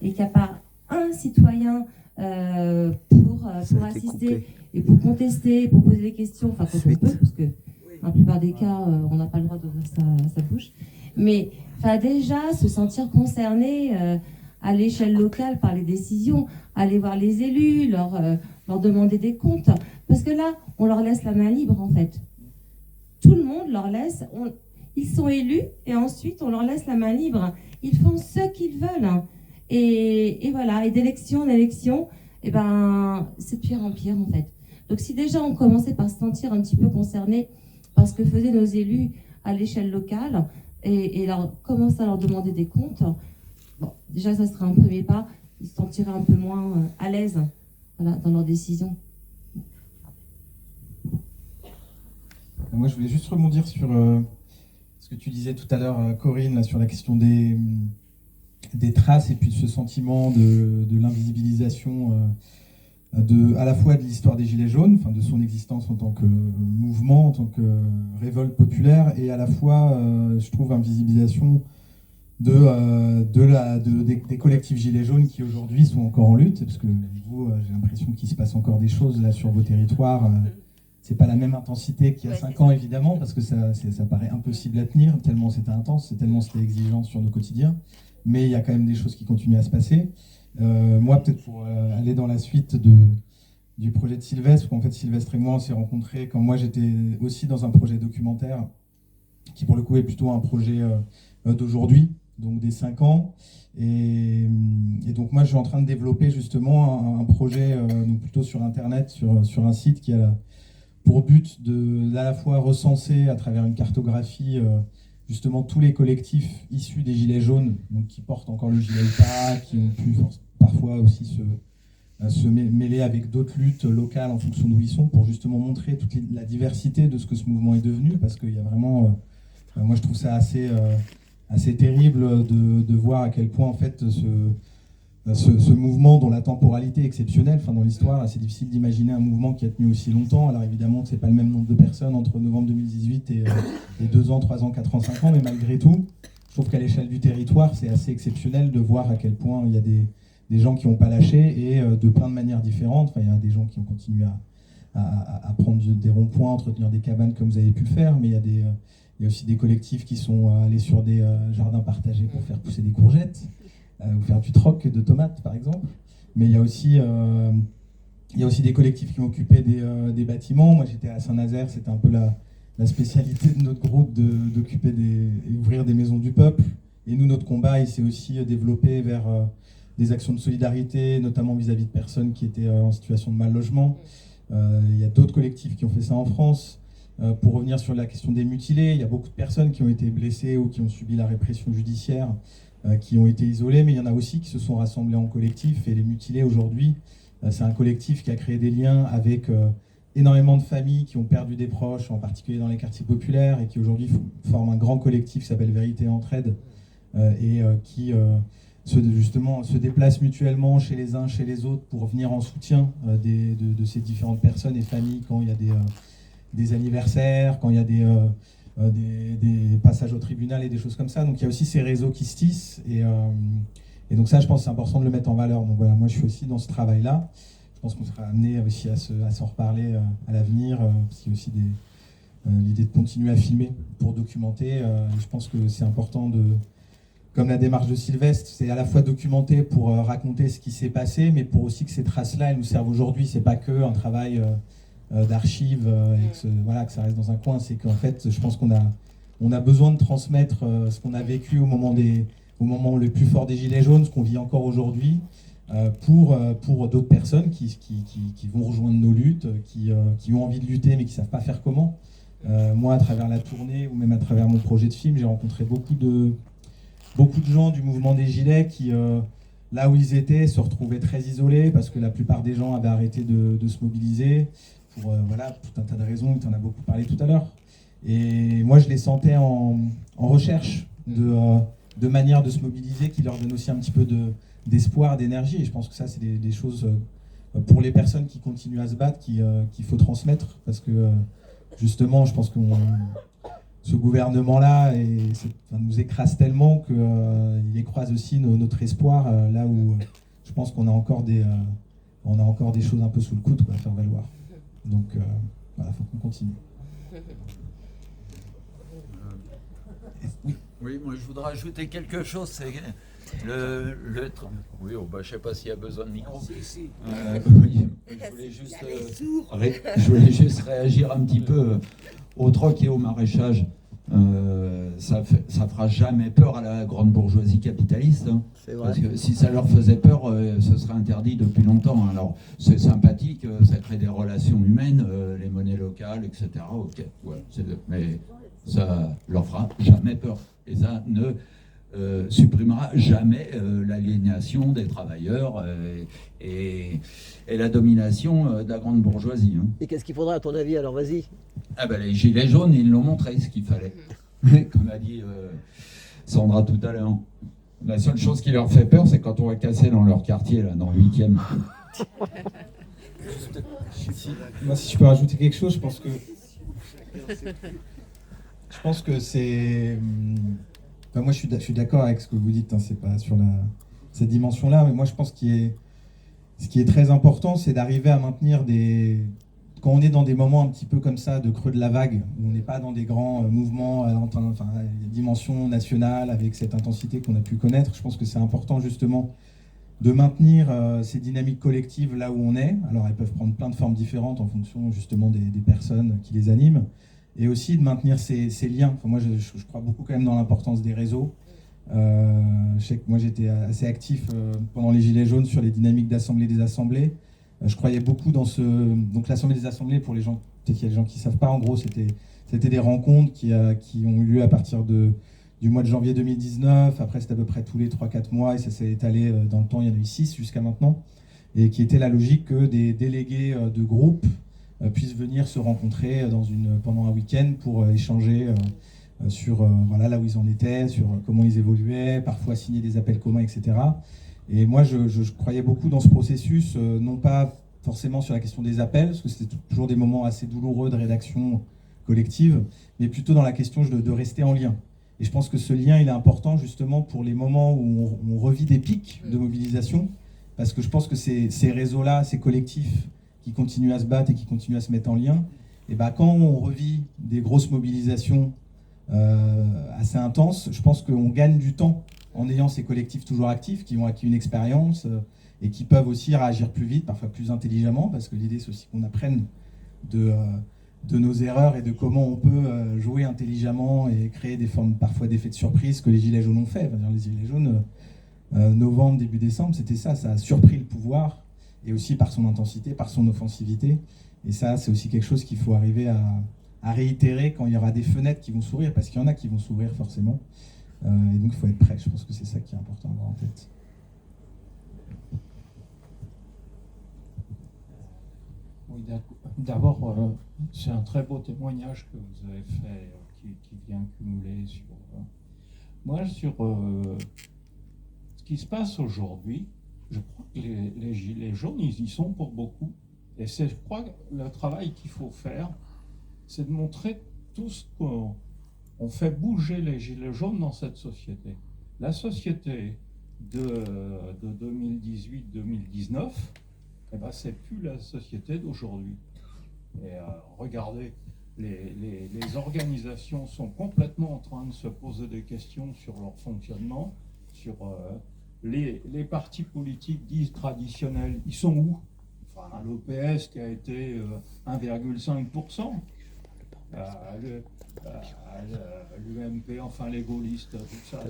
et qu'il n'y a pas un citoyen pour assister et pour contester, pour poser des questions, enfin quand on peut, parce que dans la plupart des cas, on n'a pas le droit d'ouvrir sa bouche. Mais déjà, se sentir concerné à l'échelle locale par les décisions, aller voir les élus, leur demander des comptes. Parce que là, on leur laisse la main libre, en fait. Tout le monde leur laisse... Ils sont élus et ensuite, on leur laisse la main libre. Ils font ce qu'ils veulent. Et voilà, et d'élection en élection, c'est de pire en pire, en fait. Donc si déjà on commençait par se sentir un petit peu concerné par ce que faisaient nos élus à l'échelle locale et commencer à leur demander des comptes, bon, déjà ça serait un premier pas, ils se sentiraient un peu moins à l'aise dans leurs décisions. Moi je voulais juste rebondir sur ce que tu disais tout à l'heure, Corinne, là, sur la question des traces et puis ce sentiment de l'invisibilisation à la fois de l'histoire des Gilets jaunes, enfin de son existence en tant que mouvement, en tant que révolte populaire, et à la fois, je trouve, invisibilisation des collectifs Gilets jaunes qui aujourd'hui sont encore en lutte, parce que vous, j'ai l'impression qu'il se passe encore des choses là sur vos territoires. C'est pas la même intensité qu'il y a 5 ans, évidemment, parce que ça paraît impossible à tenir, tellement c'était intense, tellement c'était exigeant sur nos quotidiens. Mais il y a quand même des choses qui continuent à se passer. Moi, peut-être pour aller dans la suite du projet de Sylvestre, où en fait Sylvestre et moi, on s'est rencontrés quand moi j'étais aussi dans un projet documentaire, qui pour le coup est plutôt un projet d'aujourd'hui, donc des 5 ans. Et donc moi, je suis en train de développer justement un projet donc plutôt sur Internet, sur un site qui a pour but à la fois recenser à travers une cartographie justement tous les collectifs issus des Gilets jaunes, donc qui portent encore le gilet pas, qui ont pu parfois aussi se mêler avec d'autres luttes locales en fonction d'où ils sont, pour justement montrer toute la diversité de ce que ce mouvement est devenu, parce qu'il y a vraiment, moi je trouve ça assez terrible de voir à quel point en fait ce mouvement dont la temporalité est exceptionnelle, enfin dans l'histoire, c'est difficile d'imaginer un mouvement qui a tenu aussi longtemps. Alors évidemment, c'est pas le même nombre de personnes entre novembre 2018 et 2 ans, 3 ans, 4 ans, 5 ans, mais malgré tout, je trouve qu'à l'échelle du territoire, c'est assez exceptionnel de voir à quel point il y a des gens qui n'ont pas lâché et de plein de manières différentes. Enfin, il y a des gens qui ont continué à prendre des ronds-points, entretenir des cabanes comme vous avez pu le faire, mais il y a aussi des collectifs qui sont allés sur des jardins partagés pour faire pousser des courgettes. Ou faire du troc de tomates, par exemple. Mais il y a aussi des collectifs qui ont occupé des bâtiments. Moi, j'étais à Saint-Nazaire, c'était un peu la spécialité de notre groupe d'occuper et ouvrir des maisons du peuple. Et nous, notre combat, il s'est aussi développé vers des actions de solidarité, notamment vis-à-vis de personnes qui étaient en situation de mal logement. Il y a d'autres collectifs qui ont fait ça en France. Pour revenir sur la question des mutilés, il y a beaucoup de personnes qui ont été blessées ou qui ont subi la répression judiciaire, qui ont été isolés, mais il y en a aussi qui se sont rassemblés en collectif. Et les mutilés aujourd'hui, c'est un collectif qui a créé des liens avec énormément de familles qui ont perdu des proches, en particulier dans les quartiers populaires, et qui aujourd'hui forment un grand collectif qui s'appelle Vérité et Entraide, et qui justement se déplacent mutuellement chez les uns, chez les autres, pour venir en soutien de ces différentes personnes et familles quand il y a des anniversaires, quand il y a des passages au tribunal et des choses comme ça. Donc il y a aussi ces réseaux qui se tissent, et donc ça, je pense que c'est important de le mettre en valeur. Donc voilà, moi je suis aussi dans ce travail-là. Je pense qu'on sera amené aussi à s'en reparler à l'avenir, parce qu'il y a aussi l'idée de continuer à filmer pour documenter. Je pense que c'est important comme la démarche de Sylvestre, c'est à la fois documenter pour raconter ce qui s'est passé, mais pour aussi que ces traces-là, elles nous servent aujourd'hui. C'est pas que un travail d'archives et que ça reste dans un coin. C'est qu'en fait, je pense qu'on a besoin de transmettre ce qu'on a vécu au moment le plus fort des Gilets jaunes, ce qu'on vit encore aujourd'hui, pour d'autres personnes qui vont rejoindre nos luttes, qui ont envie de lutter mais qui ne savent pas faire comment. Moi, à travers la tournée ou même à travers mon projet de film, j'ai rencontré beaucoup de gens du mouvement des Gilets qui, là où ils étaient, se retrouvaient très isolés parce que la plupart des gens avaient arrêté de se mobiliser pour tout un tas de raisons, tu en as beaucoup parlé tout à l'heure. Et moi, je les sentais en recherche de manières de se mobiliser qui leur donnent aussi un petit peu d'espoir, d'énergie. Et je pense que ça, c'est des choses pour les personnes qui continuent à se battre qu'il faut transmettre, parce que justement, je pense qu'on ce gouvernement-là nous écrase tellement qu'il écrase aussi notre espoir, là où je pense qu'on a encore des choses un peu sous le coude à faire valoir. Donc voilà, il faut qu'on continue. Oui, moi je voudrais ajouter quelque chose. C'est oui, je ne sais pas s'il y a besoin de micro. Oui, je voulais juste réagir un petit peu au troc et au maraîchage. Ça fera jamais peur à la grande bourgeoisie capitaliste. C'est vrai. Parce que si ça leur faisait peur, ce serait interdit depuis longtemps. Alors c'est sympathique, ça crée des relations humaines, les monnaies locales, etc. Ok, ouais, mais ça leur fera jamais peur. Et ça ne supprimera jamais l'aliénation des travailleurs et la domination de la grande bourgeoisie. Hein. Et qu'est-ce qu'il faudra à ton avis alors? Vas-y. Ah ben, les gilets jaunes, ils l'ont montré ce qu'il fallait. Comme a dit Sandra tout à l'heure. La seule chose qui leur fait peur, c'est quand on va casser dans leur quartier, là, dans le 8e. Moi, si je peux rajouter quelque chose, je pense que c'est... Enfin, moi, je suis d'accord avec ce que vous dites, hein, c'est pas sur cette dimension-là, mais moi, je pense ce qui est très important, c'est d'arriver à maintenir quand on est dans des moments un petit peu comme ça, de creux de la vague, où on n'est pas dans des grands mouvements, dimension nationale, avec cette intensité qu'on a pu connaître, je pense que c'est important, justement, de maintenir ces dynamiques collectives là où on est. Alors, elles peuvent prendre plein de formes différentes en fonction, justement, des personnes qui les animent. Et aussi de maintenir ces liens. Enfin, moi, je crois beaucoup quand même dans l'importance des réseaux. Je sais que moi, j'étais assez actif pendant les Gilets jaunes sur les dynamiques d'assemblée des assemblées. Je croyais beaucoup dans Donc l'Assemblée des assemblées, pour les gens, peut-être qu'il y a des gens qui ne savent pas, en gros, c'était des rencontres qui ont eu lieu à partir du mois de janvier 2019. Après, c'était à peu près tous les 3-4 mois, et ça s'est étalé dans le temps. Il y en a eu 6 jusqu'à maintenant. Et qui était la logique que des délégués de groupes puissent venir se rencontrer pendant un week-end pour échanger sur là où ils en étaient, sur comment ils évoluaient, parfois signer des appels communs, etc. Et moi, je croyais beaucoup dans ce processus, non pas forcément sur la question des appels, parce que c'était toujours des moments assez douloureux de rédaction collective, mais plutôt dans la question de rester en lien. Et je pense que ce lien, il est important justement pour les moments où on revit des pics de mobilisation, parce que je pense que ces réseaux-là, ces collectifs qui continuent à se battre et qui continuent à se mettre en lien, et quand on revit des grosses mobilisations assez intenses, je pense qu'on gagne du temps en ayant ces collectifs toujours actifs, qui ont acquis une expérience et qui peuvent aussi réagir plus vite, parfois plus intelligemment, parce que l'idée c'est aussi qu'on apprenne de nos erreurs et de comment on peut jouer intelligemment et créer des formes parfois d'effets de surprise que les Gilets jaunes ont fait. Les Gilets jaunes, novembre, début décembre, c'était ça a surpris le pouvoir, et aussi par son intensité, par son offensivité. Et ça, c'est aussi quelque chose qu'il faut arriver à réitérer quand il y aura des fenêtres qui vont s'ouvrir, parce qu'il y en a qui vont s'ouvrir forcément. Et donc il faut être prêt, je pense que c'est ça qui est important à avoir en tête. Oui, d'abord, c'est un très beau témoignage que vous avez fait, qui vient cumuler sur... Moi, sur ce qui se passe aujourd'hui, je crois que les Gilets jaunes, ils y sont pour beaucoup. Et je crois que le travail qu'il faut faire, c'est de montrer tout ce qu'on fait bouger les Gilets jaunes dans cette société. La société de 2018-2019, c'est plus la société d'aujourd'hui. Et regardez, les organisations sont complètement en train de se poser des questions sur leur fonctionnement, sur les partis politiques dits traditionnels, ils sont où? Enfin, l'OPS qui a été 1,5%, l'UMP, enfin les gaullistes, tout ça,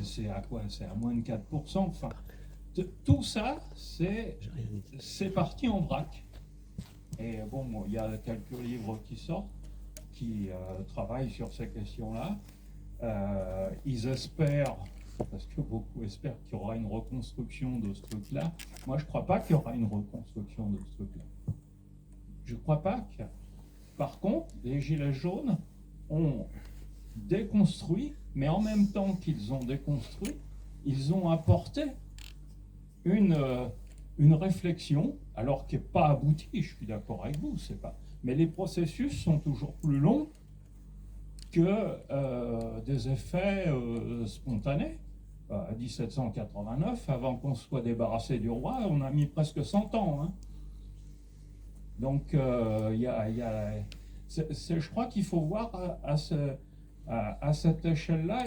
c'est à quoi? C'est à moins de 4%. Enfin, tout ça, c'est parti en vrac. Et bon, il y a quelques livres qui sortent, qui travaillent sur ces questions-là. Ils espèrent, parce que beaucoup espèrent qu'il y aura une reconstruction de ce truc-là. Moi, je ne crois pas qu'il y aura une reconstruction de ce truc-là. Je ne crois pas que... Par contre, les Gilets jaunes ont déconstruit, mais en même temps qu'ils ont déconstruit, ils ont apporté une réflexion, alors qui n'est pas aboutie, je suis d'accord avec vous, c'est pas. Mais les processus sont toujours plus longs que des effets spontanés. À 1789, avant qu'on soit débarrassé du roi, on a mis presque 100 ans. Hein. Donc, je crois qu'il faut voir à cette échelle-là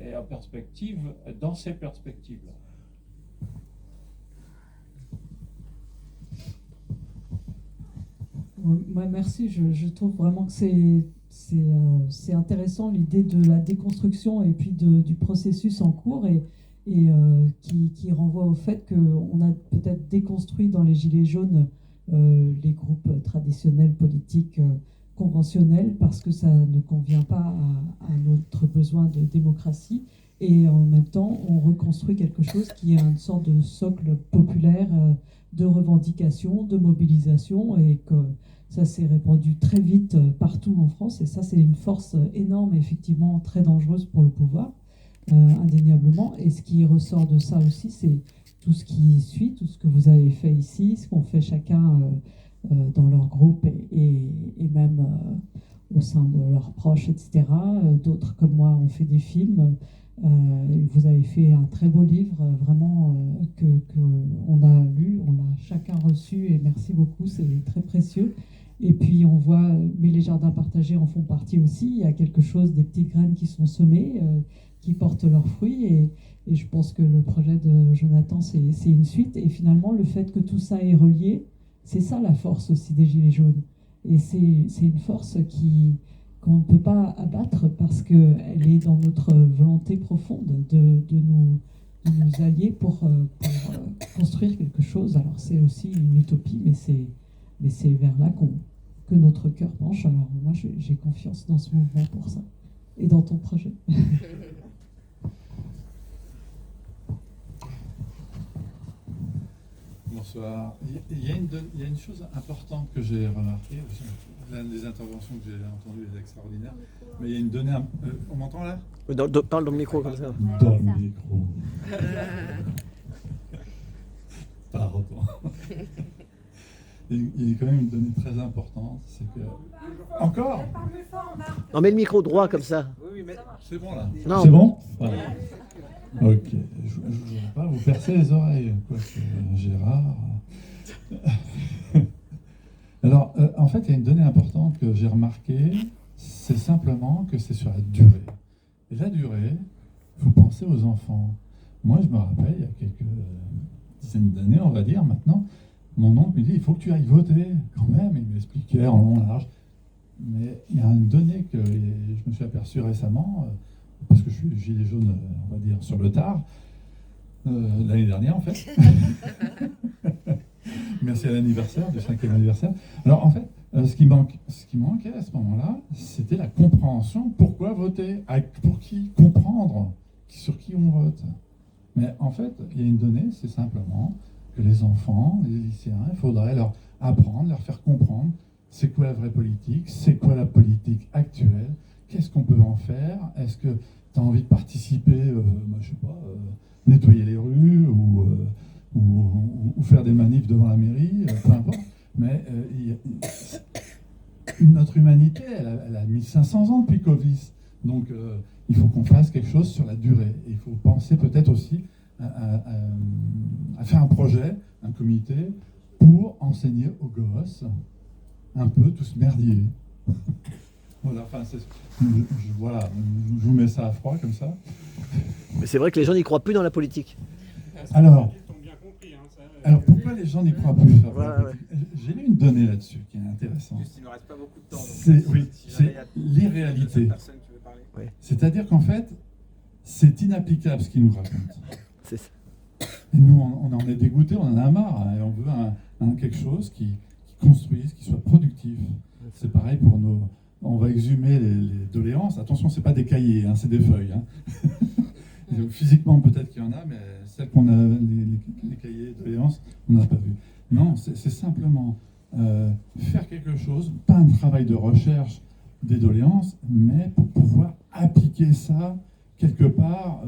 et à perspective, dans ces perspectives-là. Ouais, merci. Je trouve vraiment que c'est intéressant l'idée de la déconstruction et puis du processus en cours et qui renvoie au fait qu'on a peut-être déconstruit dans les Gilets jaunes les groupes traditionnels politiques conventionnels parce que ça ne convient pas à notre besoin de démocratie. Et en même temps, on reconstruit quelque chose qui est une sorte de socle populaire de revendication, de mobilisation, et que ça s'est répandu très vite partout en France. Et ça, c'est une force énorme, effectivement très dangereuse pour le pouvoir, indéniablement. Et ce qui ressort de ça aussi, c'est tout ce qui suit, tout ce que vous avez fait ici, ce qu'on fait chacun dans leur groupe et même au sein de leurs proches, etc. D'autres comme moi ont fait des films. Vous avez fait un très beau livre, vraiment, que on a lu, on l'a chacun reçu, et merci beaucoup, c'est très précieux. Et puis on voit, mais les jardins partagés en font partie aussi, il y a quelque chose, des petites graines qui sont semées, qui portent leurs fruits, et je pense que le projet de Jonathan, c'est une suite, et finalement le fait que tout ça est relié, c'est ça la force aussi des Gilets jaunes, et c'est une force qu'on ne peut pas abattre parce qu'elle est dans notre volonté profonde de nous allier pour construire quelque chose. Alors c'est aussi une utopie, mais c'est vers là que notre cœur penche. Alors moi j'ai confiance dans ce mouvement pour ça et dans ton projet. Bonsoir. Il y a une chose importante que j'ai remarquée, l'une des interventions que j'ai entendues est extraordinaire, mais il y a une donnée... on m'entend là ? Parle dans le micro comme ça. Dans le micro. Pardon. Il y a quand même une donnée très importante, c'est que... Encore ? Non, mets le micro droit comme ça. Oui, mais c'est bon là. Non. C'est bon ? Voilà. Ok, je ne voudrais pas vous percer les oreilles, quoique Gérard. Alors, en fait, il y a une donnée importante que j'ai remarquée, c'est simplement que c'est sur la durée. Et la durée, il faut penser aux enfants. Moi, je me rappelle, il y a quelques dizaines d'années, on va dire maintenant, mon oncle me dit, il faut que tu ailles voter, quand même. Il m'expliquait en long et large. Mais il y a une donnée que je me suis aperçu récemment, parce que je suis gilet jaune, on va dire, sur le tard, l'année dernière en fait. Merci à l'anniversaire, du 5e anniversaire. Alors en fait, ce qui manquait à ce moment-là, c'était la compréhension. Pourquoi voter ? Pour qui ? Comprendre sur qui on vote. Mais en fait, il y a une donnée, c'est simplement que les enfants, les lycéens, il faudrait leur apprendre, leur faire comprendre c'est quoi la vraie politique, c'est quoi la politique actuelle, qu'est-ce qu'on peut en faire, est-ce que tu as envie de participer, je sais pas, nettoyer les rues ou faire des manifs devant la mairie, peu importe. Mais notre humanité, elle a 1500 ans depuis Clovis. Donc il faut qu'on fasse quelque chose sur la durée. Et il faut penser peut-être aussi à faire un projet, un comité, pour enseigner aux gosses un peu tout ce merdier. Voilà, enfin, voilà, je vous mets ça à froid comme ça. Mais c'est vrai que les gens n'y croient plus dans la politique. Alors pourquoi les gens n'y croient plus ? J'ai lu une donnée là-dessus qui est intéressante. Juste, il ne reste pas beaucoup de temps. C'est l'irréalité. Oui. C'est-à-dire qu'en fait, c'est inapplicable ce qu'ils nous racontent. C'est ça. Et nous, on en est dégoûtés, on en a marre, hein, et on veut quelque chose qui construise, qui soit productif. C'est pareil pour nos... On va exhumer les doléances. Attention, c'est pas des cahiers, hein, c'est des feuilles. Hein. Physiquement, peut-être qu'il y en a, mais celles qu'on a, les cahiers de doléances, on n'a pas vu. Non, c'est simplement faire quelque chose, pas un travail de recherche des doléances, mais pour pouvoir appliquer ça quelque part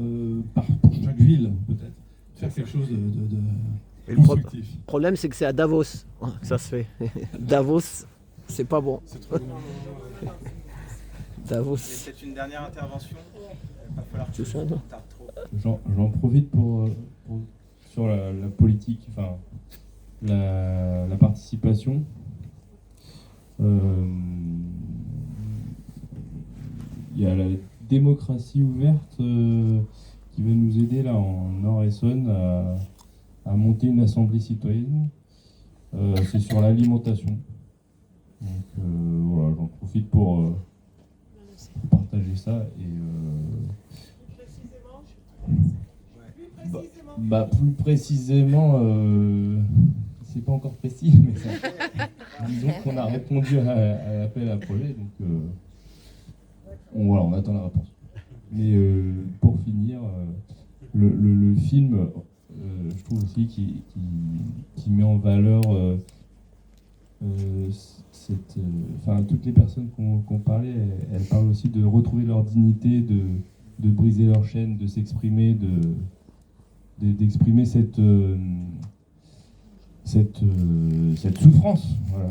pour chaque ville, peut-être. Faire quelque chose de constructif. Le problème, c'est que c'est à Davos que ça se fait. Davos, c'est pas bon. C'est trop bon. Davos. C'est peut-être une dernière intervention. Il va falloir C'est ça, non? J'en profite sur la politique, enfin la participation. Il y a la démocratie ouverte qui va nous aider là en Nord-Essonne à monter une assemblée citoyenne. C'est sur l'alimentation. Donc voilà, j'en profite pour partager ça et plus précisément, c'est pas encore précis, mais disons qu'on a répondu à l'appel à projet, donc on attend la réponse. Mais pour finir, le film, je trouve aussi qui met en valeur toutes les personnes qu'on parlait, elles parlent aussi de retrouver leur dignité, de briser leur chaîne, de s'exprimer, d'exprimer cette souffrance. Voilà.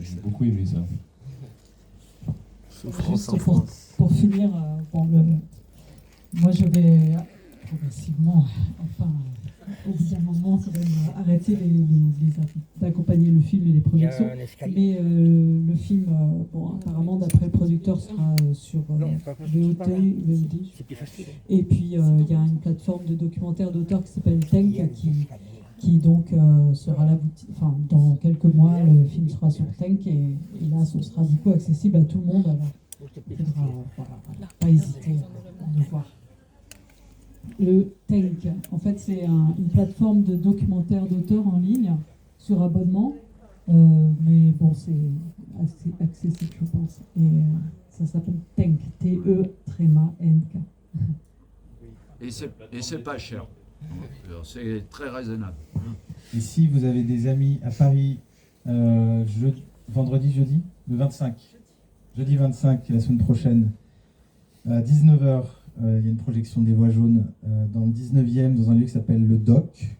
J'ai beaucoup aimé ça. Juste pour finir, moi je vais progressivement, au bout d'un moment, ça va arrêter d'accompagner le film et les projections. Mais le film, apparemment, d'après le producteur, sera sur VOD. Et puis, il y a une plateforme de documentaire d'auteur qui s'appelle Tank, qui donc sera là, dans quelques mois, le film sera sur Tank, et là, ce sera du coup accessible à tout le monde. Alors, il faudra pas hésiter à le voir. Le Tank, en fait, c'est une plateforme de documentaires d'auteurs en ligne sur abonnement, mais bon, c'est assez accessible, je pense. Et ça s'appelle Tank, T-E-N-K. Et c'est pas cher. C'est très raisonnable. Et si vous avez des amis à Paris, jeudi, le 25, jeudi 25, la semaine prochaine, à 19h, il y a une projection des Voix jaunes dans le 19e, dans un lieu qui s'appelle le Doc.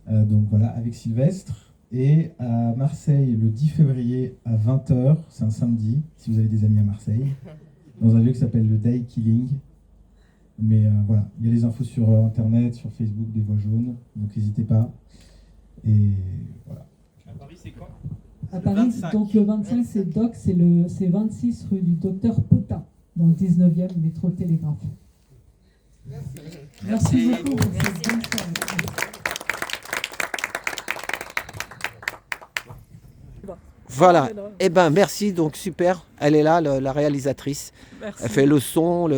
Donc voilà, avec Sylvestre. Et à Marseille, le 10 février à 20h, c'est un samedi, si vous avez des amis à Marseille, dans un lieu qui s'appelle le Day Killing. Mais voilà, il y a les infos sur Internet, sur Facebook des Voix jaunes, donc n'hésitez pas. Et voilà. À Paris, c'est quoi? À Paris, donc le 25, c'est Doc, c'est 26 rue du Docteur Potin, dans le 19e, métro Télégraphe. Merci beaucoup. Voilà, eh ben merci, donc super, elle est là, la réalisatrice. Merci. Elle fait le son,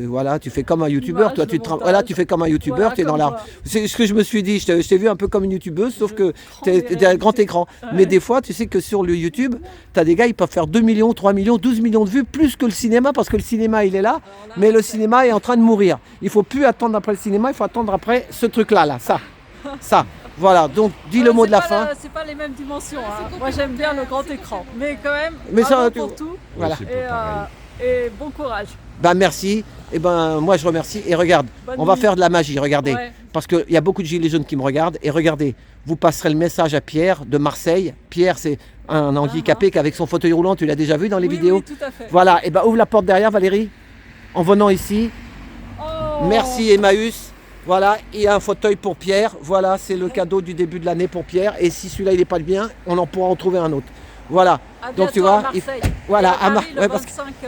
voilà, tu fais comme un youtubeur, toi voilà, tu fais comme un youtubeur, tu es dans l'art. C'est ce que je me suis dit, je t'ai vu un peu comme une youtubeuse, sauf que tu es à grand écran. Ouais. Mais des fois, tu sais que sur le YouTube, tu as des gars, ils peuvent faire 2 millions, 3 millions, 12 millions de vues, plus que le cinéma, parce que le cinéma, il est là, mais le cinéma est en train de mourir. Il ne faut plus attendre après le cinéma, il faut attendre après ce truc-là, ça. Voilà, donc dis le mot de la fin. C'est pas les mêmes dimensions. Moi j'aime bien le grand écran, mais quand même, ça, pour tout. Voilà. Et bon courage. Ben merci. Et ben moi je remercie. Et regarde, on va faire de la magie. Regardez, parce qu'il y a beaucoup de gilets jaunes qui me regardent. Et regardez, vous passerez le message à Pierre de Marseille. Pierre, c'est un handicapé qui avec son fauteuil roulant. Tu l'as déjà vu dans les vidéos. Oui, tout à fait. Voilà. Et ben ouvre la porte derrière, Valérie, en venant ici. Oh. Merci Emmaüs. Voilà, il y a un fauteuil pour Pierre. Voilà, c'est le cadeau du début de l'année pour Pierre. Et si celui-là, il n'est pas bien, on en pourra en trouver un autre. Voilà. À donc tu vois, vois, à Marseille. voilà, à Paris, le 25, tu